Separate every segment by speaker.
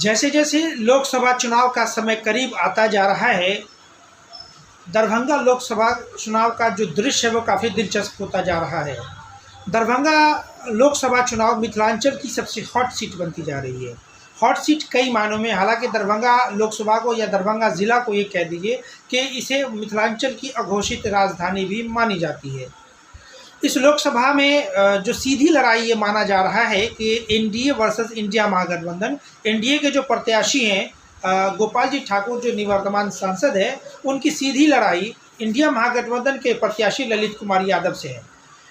Speaker 1: जैसे जैसे लोकसभा चुनाव का समय करीब आता जा रहा है, दरभंगा लोकसभा चुनाव का जो दृश्य है वो काफ़ी दिलचस्प होता जा रहा है। दरभंगा लोकसभा चुनाव मिथिलांचल की सबसे हॉट सीट बनती जा रही है। हॉट सीट कई मायनों में, हालांकि दरभंगा लोकसभा को या दरभंगा ज़िला को ये कह दीजिए कि इसे मिथिलांचल की अघोषित राजधानी भी मानी जाती है। इस लोकसभा में जो सीधी लड़ाई ये माना जा रहा है कि एनडीए वर्सेस इंडिया महागठबंधन, एनडीए के जो प्रत्याशी हैं गोपाल जी ठाकुर जो निवर्तमान सांसद है, उनकी सीधी लड़ाई इंडिया महागठबंधन के प्रत्याशी ललित कुमार यादव से है।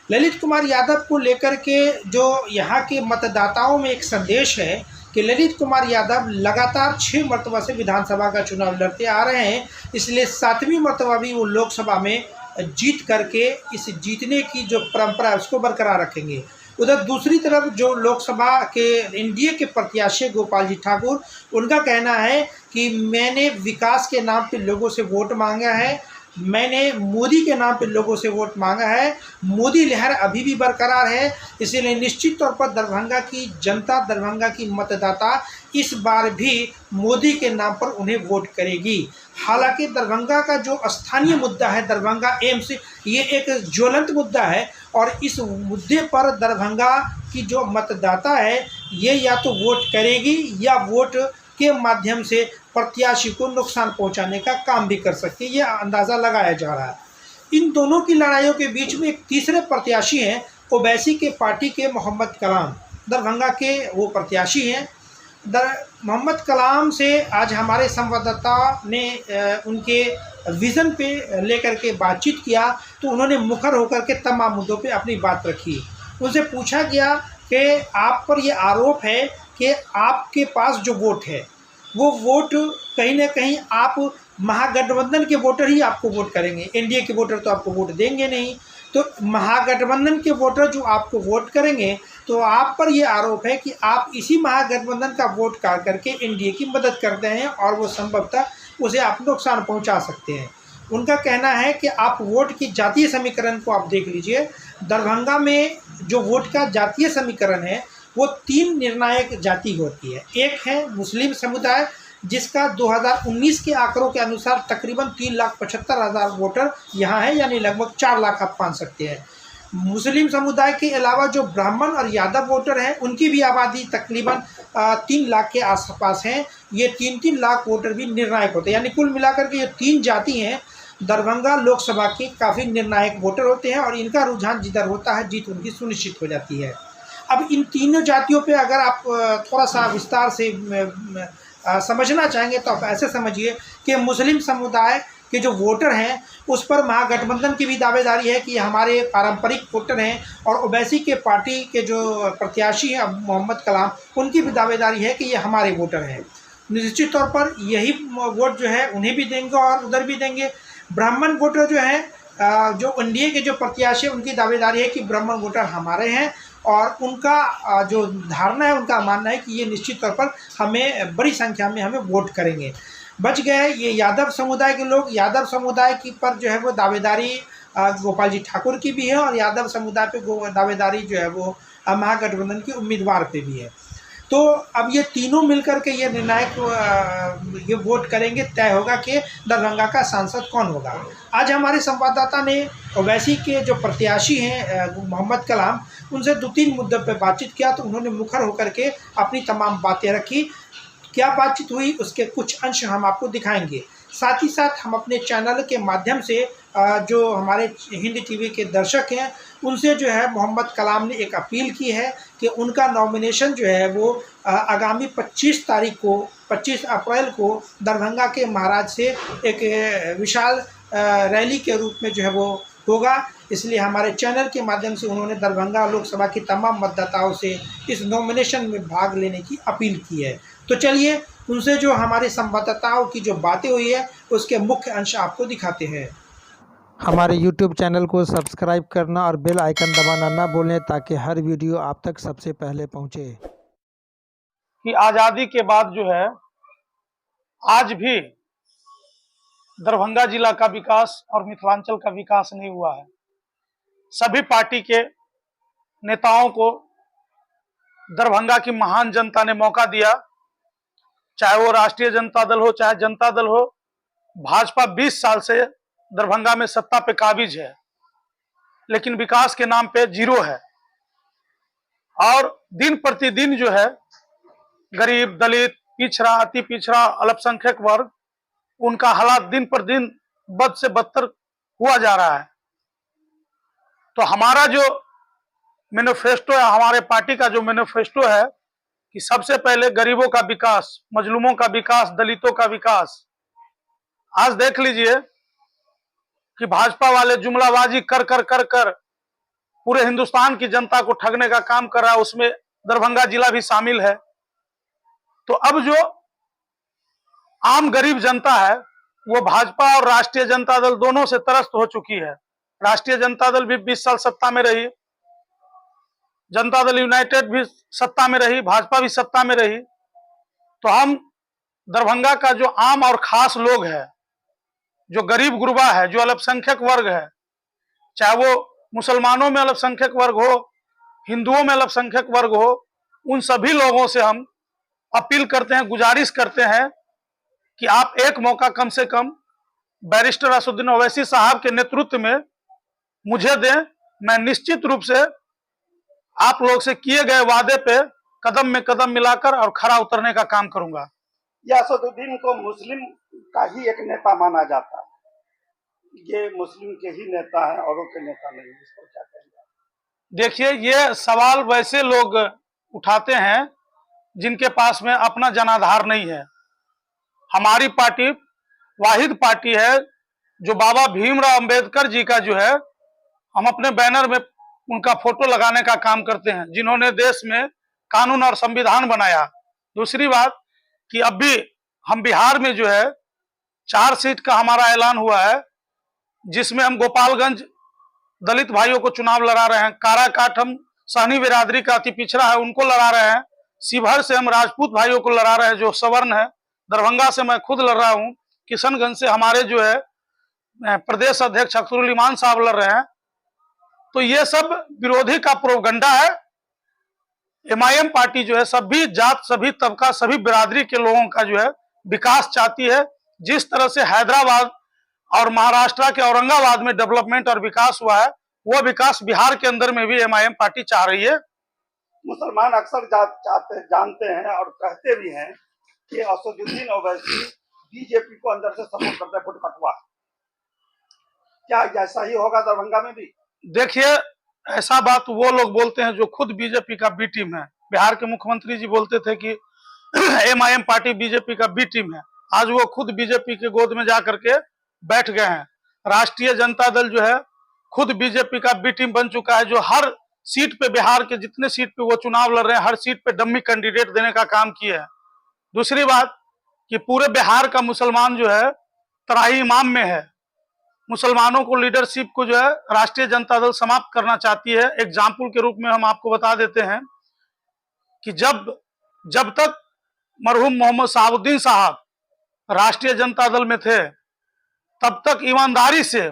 Speaker 1: ललित कुमार यादव को लेकर के जो यहाँ के मतदाताओं में एक संदेश है कि ललित कुमार यादव लगातार 6 मरतबा से विधानसभा का चुनाव लड़ते आ रहे हैं, इसलिए 7वीं मरतबा भी वो लोकसभा में जीत करके इस जीतने की जो परंपरा है उसको बरकरार रखेंगे। उधर दूसरी तरफ जो लोकसभा के एनडीए के प्रत्याशी गोपाल जी ठाकुर, उनका कहना है कि मैंने विकास के नाम पे लोगों से वोट मांगा है, मैंने मोदी के नाम पे लोगों से वोट मांगा है, मोदी लहर अभी भी बरकरार है, इसलिए निश्चित तौर पर दरभंगा की जनता, दरभंगा की मतदाता इस बार भी मोदी के नाम पर उन्हें वोट करेगी। हालांकि दरभंगा का जो स्थानीय मुद्दा है, दरभंगा एम्स, ये एक ज्वलंत मुद्दा है और इस मुद्दे पर दरभंगा की जो मतदाता है ये या तो वोट करेगी या वोट के माध्यम से प्रत्याशी को नुकसान पहुंचाने का काम भी कर सकती है, ये अंदाज़ा लगाया जा रहा है। इन दोनों की लड़ाइयों के बीच में एक तीसरे प्रत्याशी हैं, ओवैसी के पार्टी के मोहम्मद कलाम, दरभंगा के वो प्रत्याशी हैं। मोहम्मद कलाम से आज हमारे संवाददाता ने उनके विज़न पे लेकर के बातचीत किया, तो उन्होंने मुखर होकर के तमाम मुद्दों पे अपनी बात रखी। उनसे पूछा गया कि आप पर ये आरोप है कि आपके पास जो वोट है वो वोट कहीं ना कहीं आप महागठबंधन के वोटर ही आपको वोट करेंगे, एनडीए के वोटर तो आपको वोट देंगे नहीं। तो महागठबंधन के वोटर जो आपको वोट करेंगे, तो आप पर ये आरोप है कि आप इसी महागठबंधन का वोट काट करके एनडीए की मदद करते हैं और वो संभवतः उसे आप नुकसान पहुंचा सकते हैं। उनका कहना है कि आप वोट की जातीय समीकरण को आप देख लीजिए। दरभंगा में जो वोट का जातीय समीकरण है वो 3 निर्णायक जाति होती है। एक है मुस्लिम समुदाय, जिसका 2019 के आंकड़ों के अनुसार तकरीबन 3,75,000 वोटर यहाँ है, यानी लगभग 4 लाख आप मान सकते हैं। मुस्लिम समुदाय के अलावा जो ब्राह्मण और यादव वोटर हैं उनकी भी आबादी तकरीबन 3 लाख के आसपास हैं। ये 3-3 लाख वोटर भी निर्णायक होते हैं, यानी कुल मिलाकर के ये 3 जाति हैं दरभंगा लोकसभा के काफ़ी निर्णायक वोटर होते हैं और इनका रुझान जिधर होता है जीत उनकी सुनिश्चित हो जाती है। अब इन तीनों जातियों पे अगर आप थोड़ा सा विस्तार से समझना चाहेंगे तो आप ऐसे समझिए कि मुस्लिम समुदाय के जो वोटर हैं उस पर महागठबंधन की भी दावेदारी है कि हमारे पारंपरिक वोटर हैं, और ओवैसी के पार्टी के जो प्रत्याशी हैं मोहम्मद कलाम, उनकी भी दावेदारी है कि ये हमारे वोटर हैं। निश्चित तौर पर यही वोट जो है उन्हें भी देंगे और उधर भी देंगे। ब्राह्मण वोटर जो हैं, जो एनडीए के जो प्रत्याशी हैं, उनकी दावेदारी है कि ब्राह्मण वोटर हमारे हैं और उनका जो धारणा है, उनका मानना है कि ये निश्चित तौर पर हमें बड़ी संख्या में हमें वोट करेंगे। बच गए ये यादव समुदाय के लोग। यादव समुदाय की पर जो है वो दावेदारी गोपाल जी ठाकुर की भी है और यादव समुदाय पे दावेदारी जो है वो महागठबंधन के उम्मीदवार पे भी है। तो अब ये तीनों मिलकर के ये निर्णायक ये वोट करेंगे, तय होगा कि दरभंगा का सांसद कौन होगा। आज हमारे संवाददाता ने ओवैसी के जो प्रत्याशी हैं मोहम्मद कलाम, उनसे 2-3 मुद्दों पर बातचीत किया, तो उन्होंने मुखर होकर के अपनी तमाम बातें रखी। क्या बातचीत हुई उसके कुछ अंश हम आपको दिखाएंगे। साथ ही साथ हम अपने चैनल के माध्यम से जो हमारे हिंद टीवी के दर्शक हैं उनसे जो है मोहम्मद कलाम ने एक अपील की है कि उनका नॉमिनेशन जो है वो आगामी 25 अप्रैल को दरभंगा के महाराज से एक विशाल रैली के रूप में जो है वो होगा। इसलिए हमारे चैनल के माध्यम से उन्होंने दरभंगा लोकसभा की तमाम मतदाताओं से इस नॉमिनेशन में भाग लेने की अपील की है। तो चलिए उनसे जो हमारे संवाददाताओं की जो बातें हुई है उसके मुख्य अंश आपको दिखाते हैं।
Speaker 2: हमारे YouTube चैनल को सब्सक्राइब करना और बेल आइकन दबाना ना भूलें ताकि हर वीडियो आप तक सबसे पहले पहुंचे।
Speaker 3: कि आज़ादी के बाद जो है आज भी दरभंगा जिला का विकास और मिथिलांचल का विकास नहीं हुआ है। सभी पार्टी के नेताओं को दरभंगा की महान जनता ने मौका दिया चाहे वो राष्ट्रीय जनता दल हो चाहे जनता दल हो, भाजपा 20 साल से दरभंगा में सत्ता पे काबिज है, लेकिन विकास के नाम पे जीरो है। और दिन प्रतिदिन जो है गरीब, दलित, पिछड़ा, अति पिछड़ा, अल्पसंख्यक वर्ग, उनका हालात दिन पर दिन बद से बदतर हुआ जा रहा है। तो हमारा जो मैनिफेस्टो है, हमारे पार्टी का जो मैनिफेस्टो है कि सबसे पहले गरीबों का विकास, मजलूमों का विकास, दलितों का विकास। आज देख लीजिए कि भाजपा वाले जुमलाबाजी कर कर पूरे हिंदुस्तान की जनता को ठगने का काम कर रहा है, उसमें दरभंगा जिला भी शामिल है। तो अब जो आम गरीब जनता है वो भाजपा और राष्ट्रीय जनता दल दोनों से त्रस्त हो चुकी है। राष्ट्रीय जनता दल भी 20 साल सत्ता में रही, जनता दल यूनाइटेड भी सत्ता में रही, भाजपा भी सत्ता में रही। तो हम दरभंगा का जो आम और खास लोग है, जो गरीब गुरबा है, जो अल्पसंख्यक वर्ग है, चाहे वो मुसलमानों में अल्पसंख्यक वर्ग हो, हिंदुओं में अल्पसंख्यक वर्ग हो, उन सभी लोगों से हम अपील करते हैं, गुजारिश करते हैं कि आप एक मौका कम से कम बैरिस्टर असदुद्दीन ओवैसी साहब के नेतृत्व में मुझे दें। मैं निश्चित रूप से आप लोग से किए गए वादे पे कदम में कदम मिलाकर और खरा उतरने का काम करूंगा।
Speaker 4: ये असदुद्दीन को मुस्लिम का ही एक नेता माना जाता है, ये मुस्लिम के ही नेता है, औरों के नेता नहीं। इसको क्या कहेंगे?
Speaker 3: देखिए, ये सवाल वैसे लोग उठाते हैं जिनके पास में अपना जनाधार नहीं है। हमारी पार्टी वाहिद पार्टी है जो बाबा भीमराव अंबेडकर जी का जो है, हम अपने बैनर में उनका फोटो लगाने का काम करते हैं, जिन्होंने देश में कानून और संविधान बनाया। दूसरी बात कि अब भी हम बिहार में जो है 4 सीट का हमारा ऐलान हुआ है, जिसमें हम गोपालगंज दलित भाइयों को चुनाव लड़ा रहे हैं, काराकाट हम सहनी बिरादरी का अति पिछड़ा है उनको लड़ा रहे हैं, शिवहर से हम राजपूत भाइयों को लड़ा रहे हैं जो सवर्ण है, दरभंगा से मैं खुद लड़ रहा हूं, किशनगंज से हमारे जो है प्रदेश अध्यक्ष अख्तरुल ईमान साहब लड़ रहे हैं। तो ये सब विरोधी का प्रोपगंडा है। एमआईएम पार्टी जो है सभी जात, सभी तबका, सभी बिरादरी के लोगों का जो है विकास चाहती है। जिस तरह से हैदराबाद और महाराष्ट्र के औरंगाबाद में डेवलपमेंट और विकास हुआ है, वो विकास बिहार के अंदर में भी एमआईएम पार्टी चाह रही है।
Speaker 4: मुसलमान अक्सर जानते हैं और कहते भी हैं कि असदुद्दीन ओवैसी बीजेपी को अंदर से सपोर्ट करते हैं, फुटपटवा। क्या ऐसा ही होगा दरभंगा में भी?
Speaker 3: देखिए, ऐसा बात वो लोग बोलते हैं जो खुद बीजेपी का बी टीम है। बिहार के मुख्यमंत्री जी बोलते थे कि एमआईएम पार्टी बीजेपी का बी टीम है। आज वो खुद बीजेपी के गोद में जाकर के बैठ गए हैं। राष्ट्रीय जनता दल जो है खुद बीजेपी का बी टीम बन चुका है, जो हर सीट पे, बिहार के जितने सीट पे वो चुनाव लड़ रहे हैं, हर सीट पे डम्मी कैंडिडेट देने का काम किया है। दूसरी बात कि पूरे बिहार का मुसलमान जो है तराई इमाम में है। मुसलमानों को लीडरशिप को जो है राष्ट्रीय जनता दल समाप्त करना चाहती है। एग्जाम्पल के रूप में हम आपको बता देते हैं कि जब तक मरहूम मोहम्मद शहाबुद्दीन साहब राष्ट्रीय जनता दल में थे, तब तक ईमानदारी से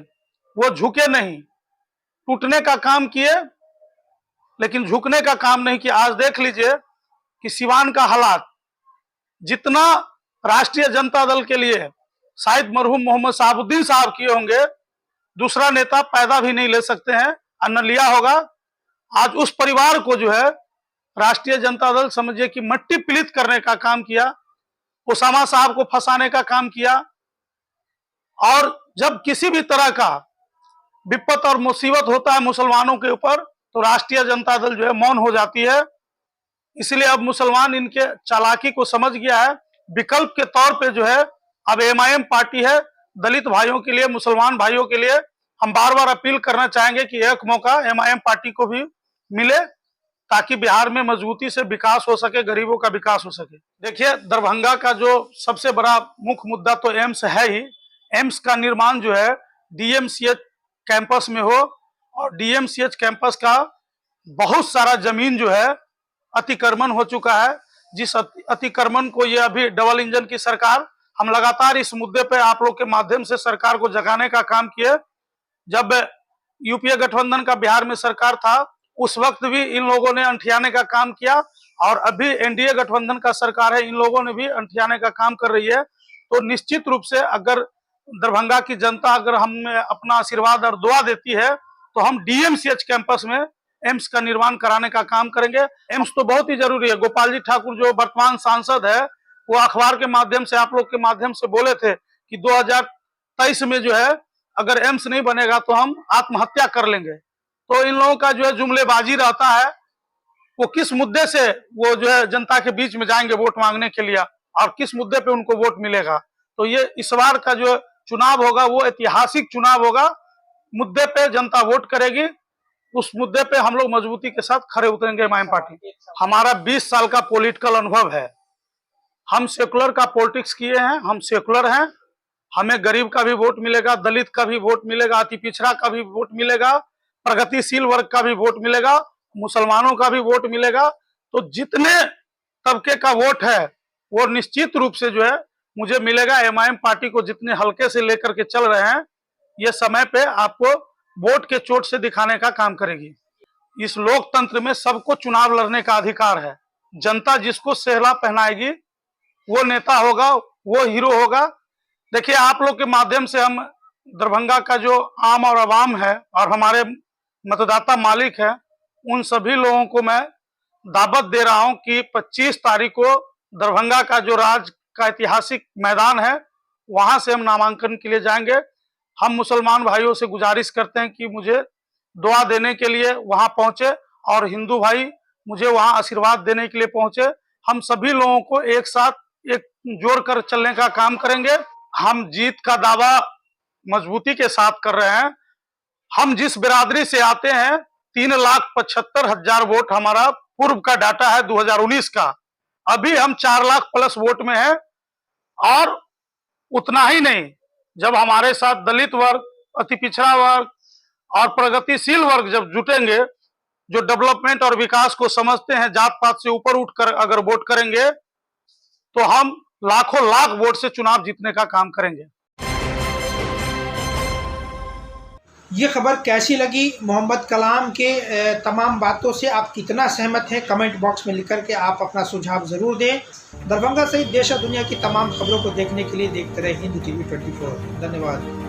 Speaker 3: वो झुके नहीं, टूटने का काम किए लेकिन झुकने का काम नहीं किया। आज देख लीजिए कि सिवान का हालात, जितना राष्ट्रीय जनता दल के लिए शायद मरहूम मोहम्मद शहाबुद्दीन साहब किए होंगे, दूसरा नेता पैदा भी नहीं ले सकते हैं और न लिया होगा। आज उस परिवार को जो है राष्ट्रीय जनता दल समझिए कि मट्टी पलीत करने का काम किया, उसामा साहब को फंसाने का काम किया। और जब किसी भी तरह का विपत और मुसीबत होता है मुसलमानों के ऊपर, तो राष्ट्रीय जनता दल जो है मौन हो जाती है। इसलिए अब मुसलमान इनके चालाकी को समझ गया है। विकल्प के तौर पे जो है अब एमआईएम पार्टी है। दलित भाइयों के लिए, मुसलमान भाइयों के लिए हम बार बार अपील करना चाहेंगे कि एक मौका एमआईएम पार्टी को भी मिले, ताकि बिहार में मजबूती से विकास हो सके, गरीबों का विकास हो सके। देखिए, दरभंगा का जो सबसे बड़ा मुख्य मुद्दा तो एम्स है ही। एम्स का निर्माण जो है डीएमसीएच कैंपस में हो, और डीएमसीएच कैंपस का बहुत सारा जमीन जो है अतिक्रमण हो चुका है। जिस अतिक्रमण को ये अभी डबल इंजन की सरकार, हम लगातार इस मुद्दे पे आप लोग के माध्यम से सरकार को जगाने का काम किए। जब यूपीए गठबंधन का बिहार में सरकार था, उस वक्त भी इन लोगों ने अंठियाने का काम किया और अभी एनडीए गठबंधन का सरकार है, इन लोगों ने भी अंठियाने का काम कर रही है। तो निश्चित रूप से अगर दरभंगा की जनता अगर हमें अपना आशीर्वाद और दुआ देती है तो हम डीएमसीएच कैंपस में एम्स का निर्माण कराने का काम करेंगे। एम्स तो बहुत ही जरूरी है। गोपाल जी ठाकुर जो वर्तमान सांसद है, वो अखबार के माध्यम से, आप लोग के माध्यम से बोले थे कि 2023 में जो है अगर एम्स नहीं बनेगा तो हम आत्महत्या कर लेंगे। तो इन लोगों का जो है जुमलेबाजी रहता है, वो किस मुद्दे से वो जो है जनता के बीच में जाएंगे वोट मांगने के लिए और किस मुद्दे पे उनको वोट मिलेगा। तो ये इस बार का जो चुनाव होगा वो ऐतिहासिक चुनाव होगा। मुद्दे पे जनता वोट करेगी, उस मुद्दे पे हम लोग मजबूती के साथ खड़े उतरेंगे। एमआईएम पार्टी, हमारा 20 साल का पॉलिटिकल अनुभव है। हम सेकुलर का पॉलिटिक्स किए हैं, हम सेकुलर हैं। हमें गरीब का भी वोट मिलेगा, दलित का भी वोट मिलेगा, अति पिछड़ा का भी वोट मिलेगा, प्रगतिशील वर्ग का भी वोट मिलेगा, मुसलमानों का भी वोट मिलेगा। तो जितने तबके का वोट है वो निश्चित रूप से जो है मुझे मिलेगा। एमआईएम पार्टी को जितने हल्के से लेकर के चल रहे हैं, ये समय पे आपको वोट के चोट से दिखाने का काम करेगी। इस लोकतंत्र में सबको चुनाव लड़ने का अधिकार है। जनता जिसको सेहला पहनाएगी वो नेता होगा, वो हीरो होगा। देखिए, आप लोग के माध्यम से हम दरभंगा का जो आम और आवाम है और हमारे मतदाता मालिक है, उन सभी लोगों को मैं दावत दे रहा हूं कि 25 तारीख को दरभंगा का जो राज्य का ऐतिहासिक मैदान है, वहां से हम नामांकन के लिए जाएंगे। हम मुसलमान भाइयों से गुजारिश करते हैं कि मुझे दुआ देने के लिए वहां पहुंचे और हिंदू भाई मुझे वहां आशीर्वाद देने के लिए पहुंचे। हम सभी लोगों को एक साथ एक जोड़ कर चलने का काम करेंगे। हम जीत का दावा मजबूती के साथ कर रहे हैं। हम जिस बिरादरी से आते हैं, 3,75,000 वोट हमारा पूर्व का डाटा है 2019 का। अभी हम 4 लाख प्लस वोट में हैं। और उतना ही नहीं, जब हमारे साथ दलित वर्ग, अति पिछड़ा वर्ग और प्रगतिशील वर्ग जब जुटेंगे, जो डेवलपमेंट और विकास को समझते हैं, जात पात से ऊपर उठकर अगर वोट करेंगे तो हम लाखों लाख वोट से चुनाव जीतने का काम करेंगे।
Speaker 1: ये खबर कैसी लगी? मोहम्मद कलाम के तमाम बातों से आप कितना सहमत हैं? कमेंट बॉक्स में लिख करके आप अपना सुझाव ज़रूर दें। दरभंगा सहित देश और दुनिया की तमाम खबरों को देखने के लिए देखते रहे हिंदू टीवी 24। धन्यवाद।